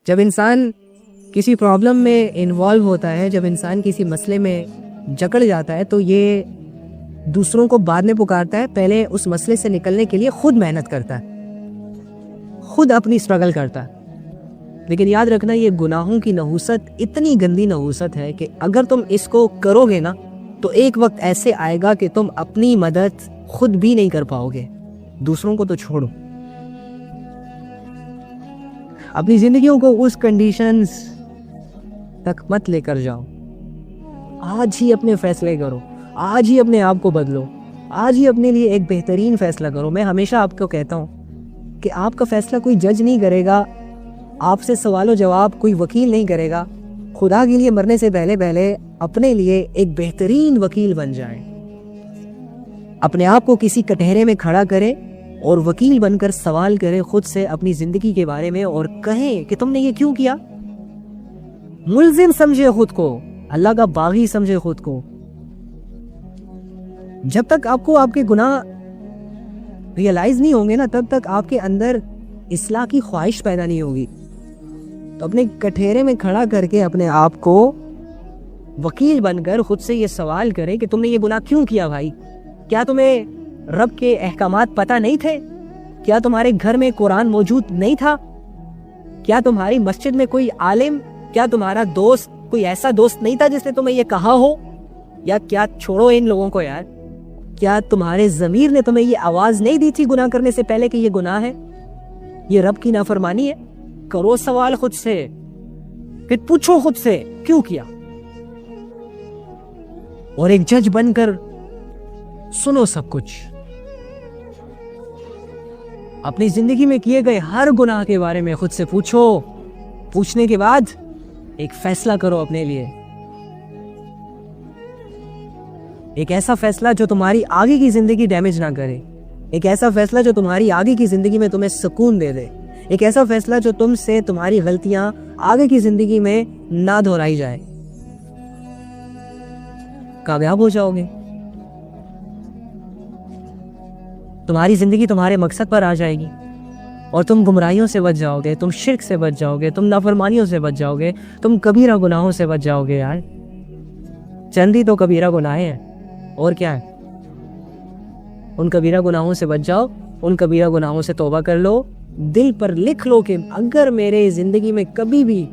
جب انسان کسی پرابلم میں انوالو ہوتا ہے، جب انسان کسی مسئلے میں جکڑ جاتا ہے، تو یہ دوسروں کو بعد میں پکارتا ہے، پہلے اس مسئلے سے نکلنے کے لیے خود محنت کرتا ہے، خود اپنی اسٹرگل کرتا ہے. لیکن یاد رکھنا، یہ گناہوں کی نحوست اتنی گندی نحوست ہے کہ اگر تم اس کو کرو گے نا تو ایک وقت ایسے آئے گا کہ تم اپنی مدد خود بھی نہیں کر پاؤ گے، دوسروں کو تو چھوڑو. اپنی زندگیوں کو اس کنڈیشنز تک مت لے کر جاؤ. آج ہی اپنے فیصلے کرو، آج ہی اپنے آپ کو بدلو، آج ہی اپنے لیے ایک بہترین فیصلہ کرو. میں ہمیشہ آپ کو کہتا ہوں کہ آپ کا فیصلہ کوئی جج نہیں کرے گا، آپ سے سوال و جواب کوئی وکیل نہیں کرے گا. خدا کے لیے مرنے سے پہلے اپنے لیے ایک بہترین وکیل بن جائیں. اپنے آپ کو کسی کٹہرے میں کھڑا کرے اور وکیل بن کر سوال کرے خود سے اپنی زندگی کے بارے میں، اور کہیں کہ تم نے یہ کیوں کیا. ملزم سمجھے خود کو، اللہ کا باغی سمجھے خود کو. جب تک آپ کو آپ کے گناہ ریئلائز نہیں ہوں گے نا، تب تک آپ کے اندر اصلاح کی خواہش پیدا نہیں ہوگی. تو اپنے کٹہرے میں کھڑا کر کے اپنے آپ کو وکیل بن کر خود سے یہ سوال کرے کہ تم نے یہ گناہ کیوں کیا بھائی. کیا تمہیں رب کے احکامات پتہ نہیں تھے؟ کیا تمہارے گھر میں قرآن موجود نہیں تھا؟ کیا تمہاری مسجد میں کوئی عالم، کیا تمہارا دوست کوئی ایسا دوست نہیں تھا جس نے تمہیں یہ کہا ہو؟ یا کیا، چھوڑو ان لوگوں کو یار، کیا تمہارے ضمیر نے تمہیں یہ آواز نہیں دی تھی گناہ کرنے سے پہلے کہ یہ گناہ ہے، یہ رب کی نافرمانی ہے؟ کرو سوال خود سے، پھر پوچھو خود سے کیوں کیا، اور ایک جج بن کر سنو سب کچھ. اپنی زندگی میں کیے گئے ہر گناہ کے بارے میں خود سے پوچھو. پوچھنے کے بعد ایک فیصلہ کرو اپنے لیے، ایک ایسا فیصلہ جو تمہاری آگے کی زندگی ڈیمیج نہ کرے، ایک ایسا فیصلہ جو تمہاری آگے کی زندگی میں تمہیں سکون دے دے، ایک ایسا فیصلہ جو تم سے تمہاری غلطیاں آگے کی زندگی میں نہ دہرائی جائے. کامیاب ہو جاؤ گے، تمہاری زندگی تمہارے مقصد پر آ جائے گی، اور تم گمراہیوں سے بچ جاؤ گے، تم شرک سے بچ جاؤ گے، تم نافرمانیوں سے بچ جاؤ گے، تم کبیرہ گناہوں سے بچ جاؤ گے. یار چند ہی تو کبیرہ گناہ ہیں، اور کیا ہے. ان کبیرہ گناہوں سے بچ جاؤ، ان کبیرہ گناہوں سے توبہ کر لو. دل پر لکھ لو کہ اگر میرے زندگی میں کبھی بھی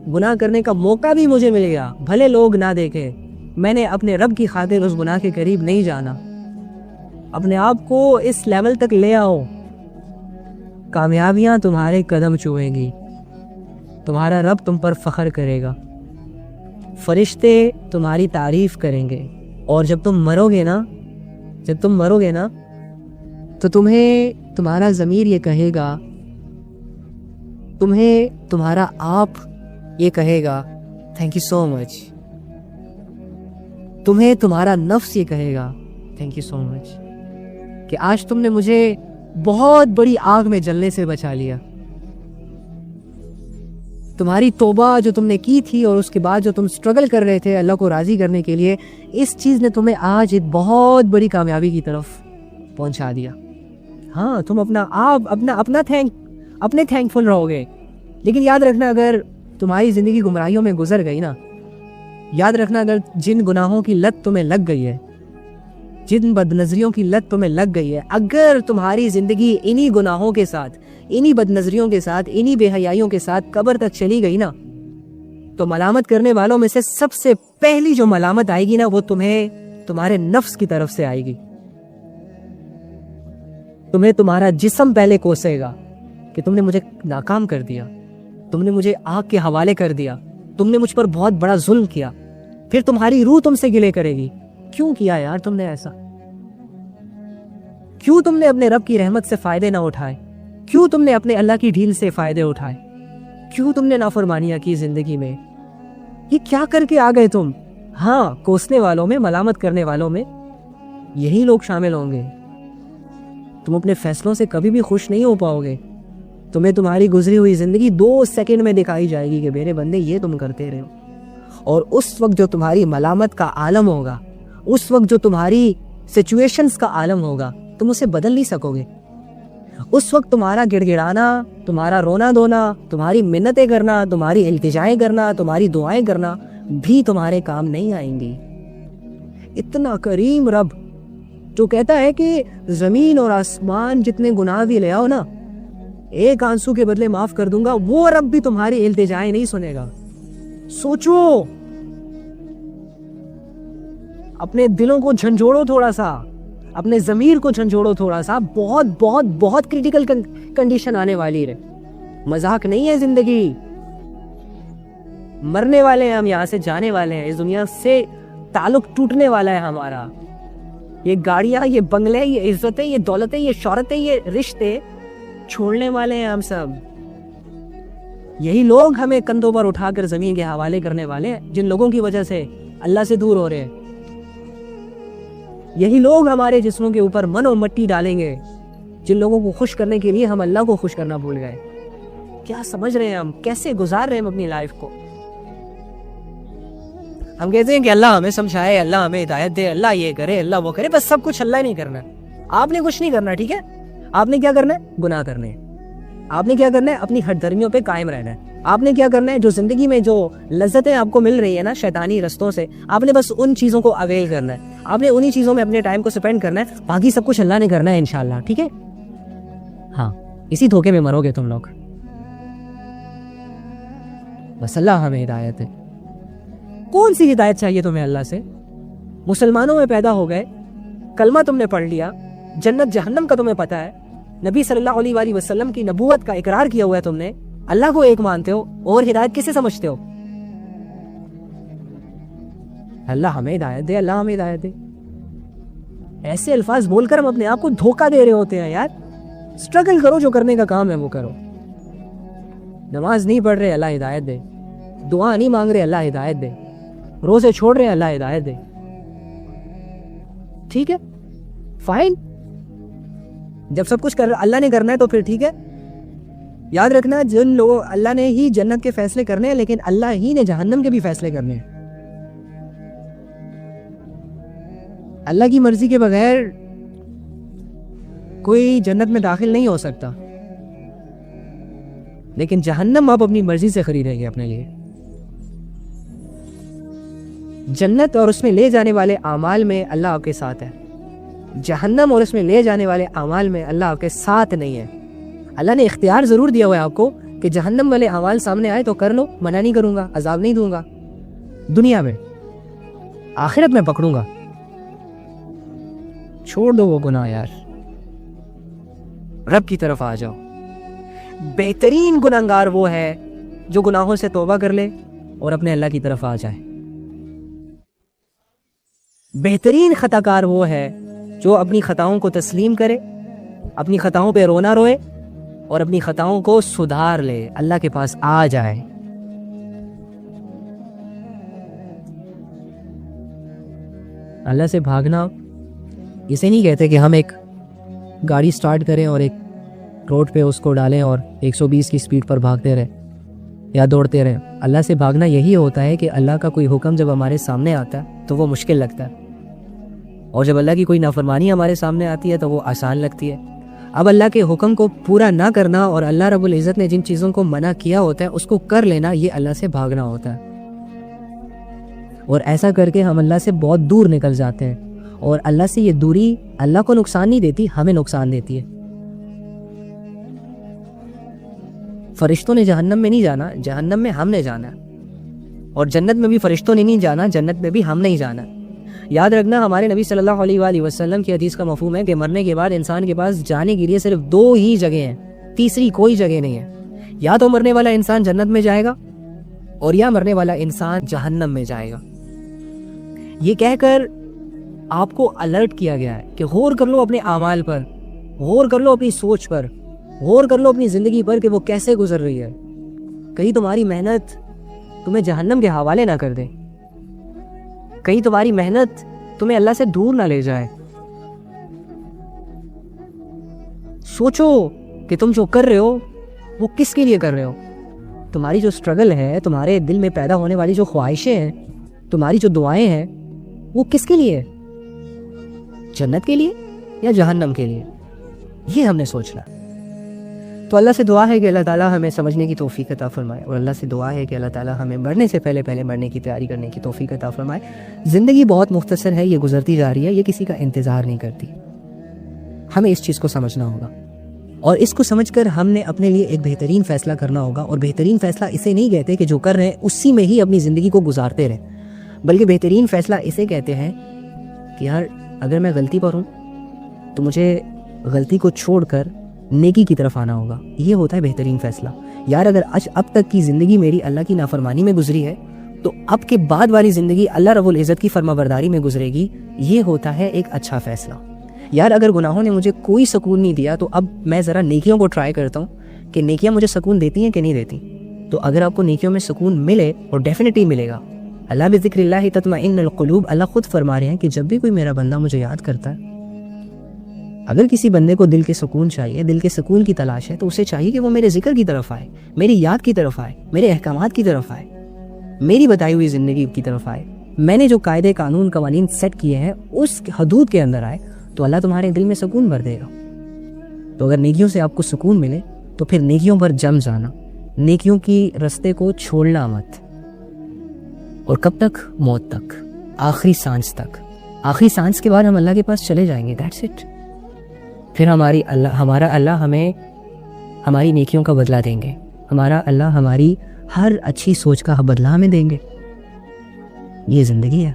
گناہ کرنے کا موقع بھی مجھے ملے گا، بھلے لوگ نہ دیکھیں، میں نے اپنے رب کی خاطر اس گناہ کے قریب نہیں جانا. اپنے آپ کو اس لیول تک لے آؤ، کامیابیاں تمہارے قدم چومیں گی، تمہارا رب تم پر فخر کرے گا، فرشتے تمہاری تعریف کریں گے. اور جب تم مرو گے نا تو تمہیں تمہارا ضمیر یہ کہے گا، تمہیں تمہارا آپ یہ کہے گا تھینک یو سو مچ، تمہیں تمہارا نفس یہ کہے گا تھینک یو سو مچ کہ آج تم نے مجھے بہت بڑی آگ میں جلنے سے بچا لیا. تمہاری توبہ جو تم نے کی تھی اور اس کے بعد جو تم سٹرگل کر رہے تھے اللہ کو راضی کرنے کے لیے، اس چیز نے تمہیں آج ایک بہت بڑی کامیابی کی طرف پہنچا دیا. ہاں، تم اپنے تھینکفل رہو گے. لیکن یاد رکھنا، اگر تمہاری زندگی گمراہیوں میں گزر گئی نا، یاد رکھنا اگر جن گناہوں کی لت تمہیں لگ گئی ہے، جن بد نظریوں کی لت تمہیں لگ گئی ہے، اگر تمہاری زندگی انہی گناہوں کے ساتھ، انہی بد نظریوں کے ساتھ، انہی بے حیائیوں کے ساتھ قبر تک چلی گئی نا، تو ملامت کرنے والوں میں سے سب سے پہلی جو ملامت آئے گی نا، وہ تمہیں تمہارے نفس کی طرف سے آئے گی. تمہیں تمہارا جسم پہلے کوسے گا کہ تم نے مجھے ناکام کر دیا، تم نے مجھے آگ کے حوالے کر دیا، تم نے مجھ پر بہت بڑا ظلم کیا. پھر تمہاری روح تم سے گلے کرے گی، کیوں کیا یار تم نے ایسا؟ کیوں تم نے اپنے رب کی رحمت سے فائدے نہ اٹھائے؟ کیوں تم نے اپنے اللہ کی ڈھیل سے فائدے اٹھائے؟ کیوں تم نے نافرمانیاں کی زندگی میں؟ یہ کیا کر کے آ گئے تم؟ ہاں، کوسنے والوں میں، ملامت کرنے والوں میں یہی لوگ شامل ہوں گے. تم اپنے فیصلوں سے کبھی بھی خوش نہیں ہو پاؤ گے. تمہیں تمہاری گزری ہوئی زندگی 2 سیکنڈ میں دکھائی جائے گی کہ میرے بندے یہ تم کرتے رہے ہو. اور اس وقت جو تمہاری ملامت کا عالم ہوگا، اس وقت جو تمہاری سچویشنز کا عالم ہوگا، تم اسے بدل نہیں سکو گے. اس وقت تمہارا گڑ گڑانا، تمہارا رونا دھونا، تمہاری منتیں کرنا، تمہاری التجائیں کرنا، تمہاری دعائیں کرنا بھی تمہارے کام نہیں آئیں گی۔ اتنا کریم رب جو کہتا ہے کہ زمین اور آسمان جتنے گناہ بھی لے آؤ نا، ایک آنسو کے بدلے معاف کر دوں گا، وہ رب بھی تمہاری التجائیں نہیں سنے گا۔ سوچو، اپنے دلوں کو جھنجھوڑو تھوڑا سا، اپنے ضمیر کو جھنجھوڑو تھوڑا سا۔ بہت بہت بہت کریٹیکل کنڈیشن آنے والی ہے، مذاق نہیں ہے زندگی۔ مرنے والے ہیں ہم، یہاں سے جانے والے ہیں، اس دنیا سے تعلق ٹوٹنے والا ہے ہمارا۔ یہ گاڑیاں، یہ بنگلے، یہ عزتیں، یہ دولتیں، یہ شہرتیں، یہ رشتے چھوڑنے والے ہیں ہم سب۔ یہی لوگ ہمیں کندھوں پر اٹھا کر زمین کے حوالے کرنے والے ہیں، جن لوگوں کی وجہ سے اللہ سے دور ہو رہے ہیں۔ یہی لوگ ہمارے جسموں کے اوپر من اور مٹی ڈالیں گے، جن لوگوں کو خوش کرنے کے لیے ہم اللہ کو خوش کرنا بھول گئے۔ کیا سمجھ رہے ہیں ہم؟ کیسے گزار رہے ہیں ہم اپنی لائف کو؟ ہم کہتے ہیں کہ اللہ ہمیں سمجھائے، اللہ ہمیں ہدایت دے، اللہ یہ کرے، اللہ وہ کرے، بس سب کچھ اللہ نہیں کرنا ہے۔ آپ نے کچھ نہیں کرنا، ٹھیک ہے؟ آپ نے کیا کرنا ہے؟ گناہ کرنے ہیں۔ آپ نے کیا کرنا ہے؟ اپنی ہٹ دھرمیوں پہ قائم رہنا ہے۔ آپ نے کیا کرنا ہے؟ جو زندگی میں جو لذتیں آپ کو مل رہی ہیں نا شیطانی رستوں سے، آپ نے بس ان چیزوں کو اویل کرنا ہے، آپ نے انہی چیزوں میں اپنے ٹائم کو سپینڈ کرنا ہے، باقی سب کچھ اللہ نے کرنا ہے انشاءاللہ، ٹھیک ہے؟ ہاں، اسی دھوکے میں مرو گے تم لوگ۔ بس اللہ ہمیں ہدایت ہے۔ کون سی ہدایت چاہیے تمہیں اللہ سے؟ مسلمانوں میں پیدا ہو گئے، کلمہ تم نے پڑھ لیا، جنت جہنم کا تمہیں پتہ ہے، نبی صلی اللہ علیہ وآلہ وسلم کی نبوت کا اقرار کیا ہوا ہے تم نے، اللہ کو ایک مانتے ہو، اور ہدایت کسے سمجھتے ہو؟ اللہ ہمیں ہدایت دے، اللہ ہمیں ہدایت دے۔ ایسے الفاظ بول کر ہم اپنے آپ کو دھوکہ دے رہے ہوتے ہیں یار۔ سٹرگل کرو، جو کرنے کا کام ہے وہ کرو۔ نماز نہیں پڑھ رہے، اللہ ہدایت دے۔ دعا نہیں مانگ رہے، اللہ ہدایت دے۔ روزے چھوڑ رہے ہیں، اللہ ہدایت دے۔ ٹھیک ہے، فائن۔ جب سب کچھ اللہ نے کرنا ہے تو پھر ٹھیک ہے۔ یاد رکھنا، جن لوگوں اللہ نے ہی جنت کے فیصلے کرنے ہیں، لیکن اللہ ہی نے جہنم کے بھی فیصلے کرنے ہیں۔ اللہ کی مرضی کے بغیر کوئی جنت میں داخل نہیں ہو سکتا، لیکن جہنم آپ اپنی مرضی سے خریدیں گے اپنے لیے۔ جنت اور اس میں لے جانے والے اعمال میں اللہ آپ کے ساتھ ہے، جہنم اور اس میں لے جانے والے اعمال میں اللہ آپ کے ساتھ نہیں ہے۔ اللہ نے اختیار ضرور دیا ہوا ہے آپ کو کہ جہنم والے اعمال سامنے آئے تو کر لو، منع نہیں کروں گا، عذاب نہیں دوں گا دنیا میں، آخرت میں پکڑوں گا۔ چھوڑ دو وہ گناہ یار، رب کی طرف آ جاؤ۔ بہترین گناہگار وہ ہے جو گناہوں سے توبہ کر لے اور اپنے اللہ کی طرف آ جائے۔ بہترین خطا کار وہ ہے جو اپنی خطاؤں کو تسلیم کرے، اپنی خطاؤں پہ رونا روئے اور اپنی خطاؤں کو سدھار لے، اللہ کے پاس آ جائے۔ اللہ سے بھاگنا اسے نہیں کہتے کہ ہم ایک گاڑی سٹارٹ کریں اور ایک روڈ پہ اس کو ڈالیں اور 120 کی سپیڈ پر بھاگتے رہیں یا دوڑتے رہیں۔ اللہ سے بھاگنا یہی ہوتا ہے کہ اللہ کا کوئی حکم جب ہمارے سامنے آتا ہے تو وہ مشکل لگتا ہے، اور جب اللہ کی کوئی نافرمانی ہمارے سامنے آتی ہے تو وہ آسان لگتی ہے۔ اب اللہ کے حکم کو پورا نہ کرنا اور اللہ رب العزت نے جن چیزوں کو منع کیا ہوتا ہے اس کو کر لینا، یہ اللہ سے بھاگنا ہوتا ہے۔ اور ایسا کر کے ہم اللہ سے بہت دور نکل جاتے ہیں، اور اللہ سے یہ دوری اللہ کو نقصان نہیں دیتی، ہمیں نقصان دیتی ہے۔ فرشتوں نے جہنم میں نہیں جانا، جہنم میں ہم نے جانا، اور جنت میں بھی فرشتوں نے نہیں جانا، جنت میں بھی ہم نہیں جانا۔ یاد رکھنا، ہمارے نبی صلی اللہ علیہ وآلہ وسلم کی حدیث کا مفہوم ہے کہ مرنے کے بعد انسان کے پاس جانے کے لیے صرف 2 ہی جگہ ہیں، تیسری کوئی جگہ نہیں ہے۔ یا تو مرنے والا انسان جنت میں جائے گا، اور یا مرنے والا انسان جہنم میں جائے گا۔ یہ کہہ کر آپ کو الرٹ کیا گیا ہے کہ غور کر لو اپنے اعمال پر، غور کر لو اپنی سوچ پر، غور کر لو اپنی زندگی پر کہ وہ کیسے گزر رہی ہے۔ کہیں تمہاری محنت تمہیں جہنم کے حوالے نہ کر دے، کہیں تمہاری محنت تمہیں اللہ سے دور نہ لے جائے۔ سوچو کہ تم جو کر رہے ہو وہ کس کے لیے کر رہے ہو۔ تمہاری جو سٹرگل ہے، تمہارے دل میں پیدا ہونے والی جو خواہشیں ہیں، تمہاری جو دعائیں ہیں، وہ کس کے لیے؟ جنت کے لیے یا جہنم کے لیے؟ یہ ہم نے سوچنا۔ تو اللہ سے دعا ہے کہ اللہ تعالیٰ ہمیں سمجھنے کی توفیق عطا فرمائے، اور اللہ سے دعا ہے کہ اللہ تعالیٰ ہمیں مرنے سے پہلے مرنے کی تیاری کرنے کی توفیق عطا فرمائے۔ زندگی بہت مختصر ہے، یہ گزرتی جا رہی ہے، یہ کسی کا انتظار نہیں کرتی۔ ہمیں اس چیز کو سمجھنا ہوگا، اور اس کو سمجھ کر ہم نے اپنے لیے ایک بہترین فیصلہ کرنا ہوگا۔ اور بہترین فیصلہ اسے نہیں کہتے کہ جو کر رہے ہیں اسی میں ہی اپنی زندگی کو گزارتے رہیں، بلکہ بہترین فیصلہ اسے کہتے ہیں کہ یار اگر میں غلطی پر ہوں تو مجھے غلطی کو چھوڑ کر نیکی کی طرف آنا ہوگا۔ یہ ہوتا ہے بہترین فیصلہ۔ یار اگر اب تک کی زندگی میری اللہ کی نافرمانی میں گزری ہے تو اب کے بعد والی زندگی اللہ رب العزت کی فرما برداری میں گزرے گی، یہ ہوتا ہے ایک اچھا فیصلہ۔ یار اگر گناہوں نے مجھے کوئی سکون نہیں دیا تو اب میں ذرا نیکیوں کو ٹرائی کرتا ہوں کہ نیکیاں مجھے سکون دیتی ہیں کہ نہیں دیتی۔ تو اگر آپ کو نیکیوں میں سکون ملے، اور ڈیفینیٹلی ملے گا، اللہ بذکر اللہ تطمئن القلوب، اللہ خود فرما رہے ہیں کہ جب بھی کوئی میرا بندہ مجھے یاد کرتا ہے، اگر کسی بندے کو دل کے سکون چاہیے، دل کے سکون کی تلاش ہے، تو اسے چاہیے کہ وہ میرے ذکر کی طرف آئے، میری یاد کی طرف آئے، میرے احکامات کی طرف آئے، میری بتائی ہوئی زندگی کی طرف آئے، میں نے جو قاعدے قانون قوانین سیٹ کیے ہیں اس حدود کے اندر آئے، تو اللہ تمہارے دل میں سکون بھر دے گا۔ تو اگر نیکیوں سے آپ کو سکون ملے تو پھر نیکیوں پر جم جانا، نیکیوں کی رستے کو چھوڑنا مت۔ اور کب تک؟ موت تک، آخری سانس تک۔ آخری سانس کے بعد ہم اللہ کے پاس چلے جائیں گے، دیٹس اٹ۔ پھر ہمارا اللہ ہمیں ہماری نیکیوں کا بدلہ دیں گے، ہمارا اللہ ہماری ہر اچھی سوچ کا بدلہ ہمیں دیں گے۔ یہ زندگی ہے،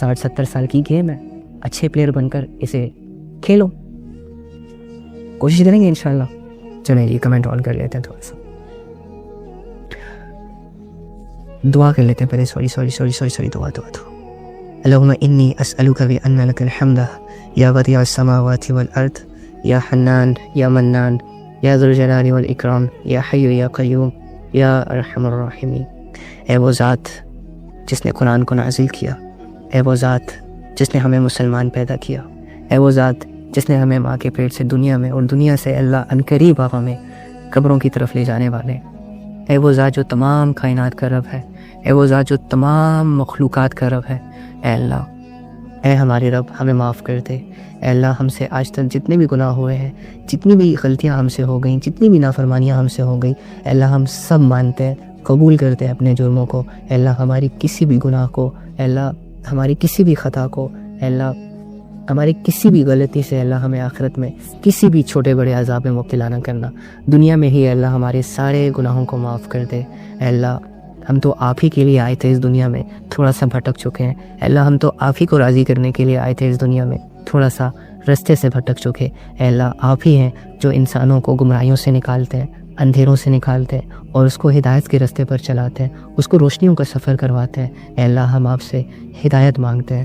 60-70 سال کی گیم ہے، اچھے پلیئر بن کر اسے کھیلو، کوشش کریں گے انشاءاللہ۔ چلیں یہ کمنٹ آن کر لیتے ہیں، تھوڑا سا دعا کر لیتے ہیں پہلے۔ سوری دعا اللہم انی اسألک بأن لک الحمد یا بدیع السماوات والارض یا حنان یا منان یا ذو الجلال والاکرام یا حی یا قیوم یا ارحم الراحمین۔ اے وہ ذات جس نے قرآن کو نازل کیا، اے وہ ذات جس نے ہمیں مسلمان پیدا کیا، اے وہ ذات جس نے ہمیں ماں کے پیٹ سے دنیا میں اور دنیا سے اللہ عنقریب آپ ہمیں قبروں کی طرف لے جانے والے، اے وہ ذات جو تمام کائنات کا رب ہے، اے وہ ذات جو تمام مخلوقات کا رب ہے، اے اللہ، اے ہمارے رب ہمیں معاف کر دے۔ اے اللہ ہم سے آج تک جتنے بھی گناہ ہوئے ہیں، جتنی بھی غلطیاں ہم سے ہو گئیں، جتنی بھی نافرمانیاں ہم سے ہو گئیں، اے اللہ ہم سب مانتے ہیں، قبول کرتے ہیں اپنے جرموں کو۔ اے اللہ ہماری کسی بھی گناہ کو، اے اللہ ہماری کسی بھی خطا کو، اے اللہ ہماری کسی بھی غلطی سے، اللہ ہمیں آخرت میں کسی بھی چھوٹے بڑے عذاب میں مبتلا نہ کرنا، دنیا میں ہی اے اللہ ہمارے سارے گناہوں کو معاف کر دے۔ اے اللہ ہم تو آپ ہی کے لیے آئے تھے اس دنیا میں، تھوڑا سا بھٹک چکے ہیں، اے اللہ ہم تو آپ ہی کو راضی کرنے کے لیے آئے تھے اس دنیا میں، تھوڑا سا رستے سے بھٹک چکے۔ اے اللہ آپ ہی ہیں جو انسانوں کو گمراہیوں سے نکالتے ہیں، اندھیروں سے نکالتے ہیں، اور اس کو ہدایت کے رستے پر چلاتے ہیں، اس کو روشنیوں کا سفر کرواتے ہیں۔ اے اللہ ہم آپ سے ہدایت مانگتے ہیں،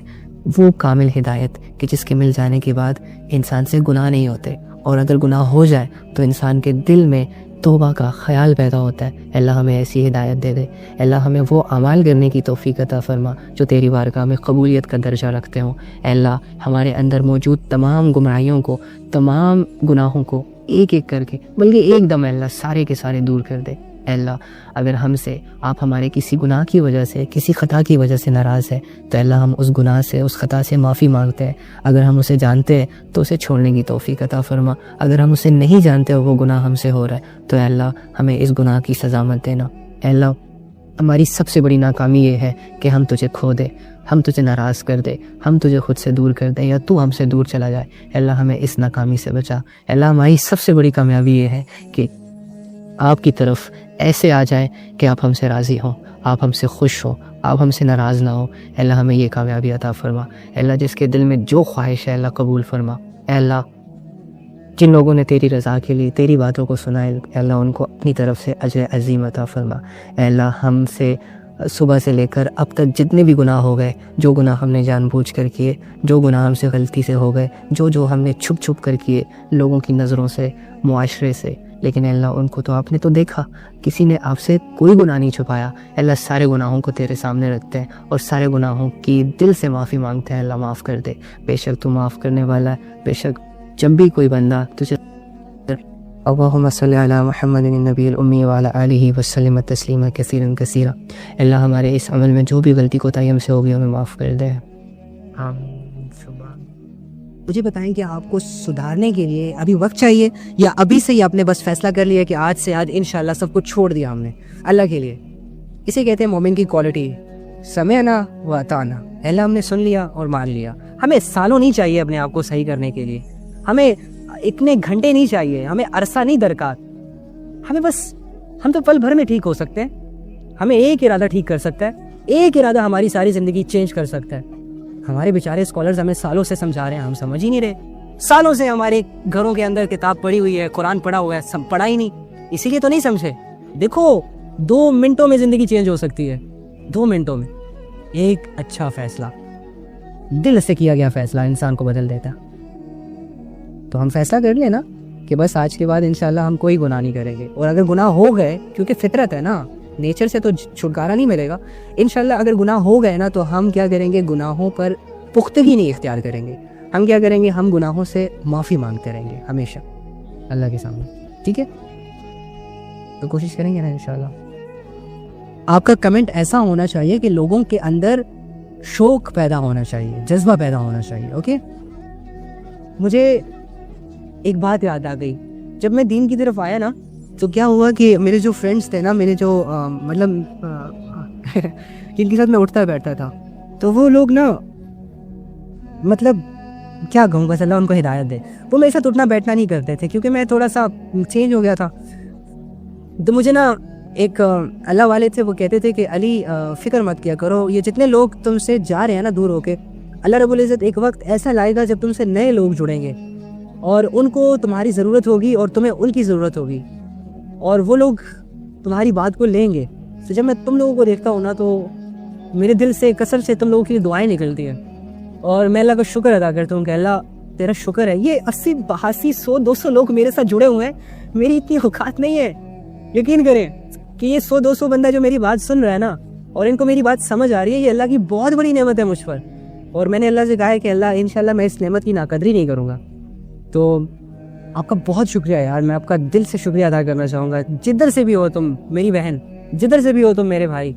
وہ کامل ہدایت کہ جس کے مل جانے کے بعد انسان سے گناہ نہیں ہوتے، اور اگر گناہ ہو جائے تو انسان کے دل میں توبہ کا خیال پیدا ہوتا ہے۔ اے اللہ ہمیں ایسی ہدایت دے دے۔ اے اللہ ہمیں وہ اعمال کرنے کی توفیق عطا فرما جو تیری بارگاہ میں قبولیت کا درجہ رکھتے ہوں۔ اے اللہ ہمارے اندر موجود تمام گمراہیوں کو، تمام گناہوں کو ایک ایک کر کے، بلکہ ایک دم اے اللہ سارے کے سارے دور کر دے۔ اے اللہ اگر ہم سے آپ ہمارے کسی گناہ کی وجہ سے، کسی خطا کی وجہ سے ناراض ہے تو اللہ ہم اس گناہ سے، اس خطا سے معافی مانگتے ہیں۔ اگر ہم اسے جانتے ہیں تو اسے چھوڑنے کی توفیق عطا فرما، اگر ہم اسے نہیں جانتے اور وہ گناہ ہم سے ہو رہا ہے تو اے اللہ ہمیں اس گناہ کی سزا مت دینا۔ اے اللہ ہماری سب سے بڑی ناکامی یہ ہے کہ ہم تجھے کھو دے، ہم تجھے ناراض کر دے، ہم تجھے خود سے دور کر دیں، یا تو ہم سے دور چلا جائے۔ اے اللہ ہمیں اس ناکامی سے بچا۔ اے اللہ ہماری سب سے بڑی کامیابی یہ ہے کہ آپ کی طرف ایسے آ جائیں کہ آپ ہم سے راضی ہوں، آپ ہم سے خوش ہوں، آپ ہم سے ناراض نہ ہوں۔ اے اللہ ہمیں یہ کامیابی عطا فرما۔ اے اللہ جس کے دل میں جو خواہش ہے اللہ قبول فرما۔ اے اللہ جن لوگوں نے تیری رضا کے لیے تیری باتوں کو سنا ہے، اے اللہ ان کو اپنی طرف سے اجر عظیم عطا فرما۔ اے اللہ ہم سے صبح سے لے کر اب تک جتنے بھی گناہ ہو گئے، جو گناہ ہم نے جان بوجھ کر کیے، جو گناہ ہم سے غلطی سے ہو گئے، جو ہم نے چھپ چھپ کر کیے لوگوں کی نظروں سے، معاشرے سے، لیکن اے اللہ ان کو تو آپ نے تو دیکھا، کسی نے آپ سے کوئی گناہ نہیں چھپایا۔ اے اللہ سارے گناہوں کو تیرے سامنے رکھتے ہیں اور سارے گناہوں کی دل سے معافی مانگتے ہیں۔ اللہ معاف کر دے، بے شک تو معاف کرنے والا ہے۔ بے شک جب بھی کوئی بندہ تجھے اللہم صلی علی محمد النبی الامی وعلی آلہ وسلم تسلیما کثیرا کثیرا۔ اللہ ہمارے اس عمل میں جو بھی غلطی کوتاہی ہم سے ہوگی ہمیں معاف کر دے۔ آمین۔ مجھے بتائیں کہ آپ کو سدھارنے کے لیے ابھی وقت چاہیے یا ابھی سے ہی آپ نے بس فیصلہ کر لیا کہ آج سے آج انشاءاللہ سب کچھ چھوڑ دیا ہم نے اللہ کے لیے؟ اسے کہتے ہیں مومن کی کوالٹی، سمعنا و اطعنا، اللہ ہم نے سن لیا اور مان لیا۔ ہمیں سالوں نہیں چاہیے اپنے آپ کو صحیح کرنے کے لیے، ہمیں اتنے گھنٹے نہیں چاہیے، ہمیں عرصہ نہیں درکار، ہمیں بس ہم تو پل بھر میں ٹھیک ہو سکتے ہیں۔ ہمیں ایک ارادہ ٹھیک کر سکتا ہے، ایک ارادہ ہماری ساری زندگی چینج کر سکتا ہے۔ ہمارے بیچارے اسکالرز ہمیں سالوں سے سمجھا رہے ہیں، ہم سمجھ ہی نہیں رہے۔ سالوں سے ہمارے گھروں کے اندر کتاب پڑھی ہوئی ہے، قرآن پڑھا ہوا ہے، سب پڑھا ہی نہیں، اسی لیے تو نہیں سمجھے۔ دیکھو 2 منٹوں میں زندگی چینج ہو سکتی ہے، 2 منٹوں میں ایک اچھا فیصلہ، دل سے کیا گیا فیصلہ انسان کو بدل دیتا۔ تو ہم فیصلہ کر لیں نا کہ بس آج کے بعد انشاءاللہ ہم کوئی گناہ نہیں کریں گے، اور اگر گناہ ہو گئے، کیونکہ فطرت ہے نا، نیچر سے تو چھٹکارا نہیں ملے گا، انشاءاللہ اگر گناہ ہو گئے نا تو ہم کیا کریں گے، گناہوں پر پختگی نہیں اختیار کریں گے۔ ہم کیا کریں گے، ہم گناہوں سے معافی مانگتے رہیں گے ہمیشہ اللہ کے سامنے، ٹھیک ہے؟ تو کوشش کریں گے نا انشاءاللہ۔ آپ کا کمنٹ ایسا ہونا چاہیے کہ لوگوں کے اندر شوق پیدا ہونا چاہیے، جذبہ پیدا ہونا چاہیے، اوکے؟ مجھے ایک بات یاد آ گئی، جب میں دین کی طرف آیا نا تو کیا ہوا کہ میرے جو فرینڈس تھے نا، میرے جو مطلب جن کے ساتھ میں اٹھتا بیٹھتا تھا، تو وہ لوگ نا مطلب کیا کہوں، بس اللہ ان کو ہدایت دے، وہ میرے ساتھ اٹھنا بیٹھنا نہیں کرتے تھے، کیونکہ میں تھوڑا سا چینج ہو گیا تھا۔ تو مجھے نا ایک اللہ والے تھے، وہ کہتے تھے کہ علی فکر مت کیا کرو، یہ جتنے لوگ تم سے جا رہے ہیں نا دور ہو کے، اللہ رب العزت ایک وقت ایسا لائے گا جب تم سے نئے لوگ جڑیں گے اور ان کو تمہاری ضرورت ہوگی اور تمہیں ان کی ضرورت ہوگی، اور وہ لوگ تمہاری بات کو لیں گے۔ تو جب میں تم لوگوں کو دیکھتا ہوں نا تو میرے دل سے قسم سے تم لوگوں کی دعائیں نکلتی ہیں، اور میں اللہ کا شکر ادا کرتا ہوں کہ اللہ تیرا شکر ہے، یہ 80 82 100 200 لوگ میرے ساتھ جڑے ہوئے ہیں، میری اتنی اوقات نہیں ہے، یقین کریں کہ یہ 100 200 بندہ جو میری بات سن رہا ہے نا اور ان کو میری بات سمجھ آ رہی ہے، یہ اللہ کی بہت بڑی نعمت ہے مجھ پر، اور میں نے اللہ سے کہا ہے کہ اللہ انشاءاللہ میں اس نعمت کی ناقدری نہیں کروں گا۔ تو آپ کا بہت شکریہ یار، میں آپ کا دل سے شکریہ ادا کرنا چاہوں گا، جدھر سے بھی ہو تم میری بہن، جدھر سے بھی ہو تم میرے بھائی،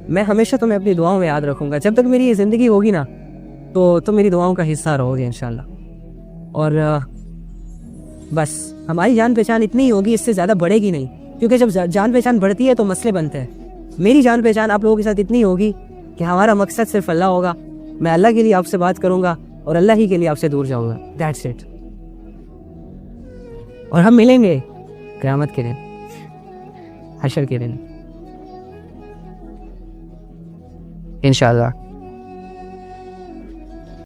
میں ہمیشہ تمہیں اپنی دعاؤں میں یاد رکھوں گا، جب تک میری یہ زندگی ہوگی نا تو تم میری دعاؤں کا حصہ رہو گے انشاءاللہ۔ اور بس ہماری جان پہچان اتنی ہی ہوگی، اس سے زیادہ بڑھے گی نہیں، کیونکہ جب جان پہچان بڑھتی ہے تو مسئلے بنتے ہیں۔ میری جان پہچان آپ لوگوں کے ساتھ اتنی ہوگی کہ ہمارا مقصد صرف اللہ ہوگا، میں اللہ کے لیے آپ سے بات کروں گا اور اللہ ہی کے لیے آپ سے دور جاؤں گا، دیٹس اٹ۔ اور ہم ملیں گے قیامت کے دن، حشر کے دن انشاءاللہ۔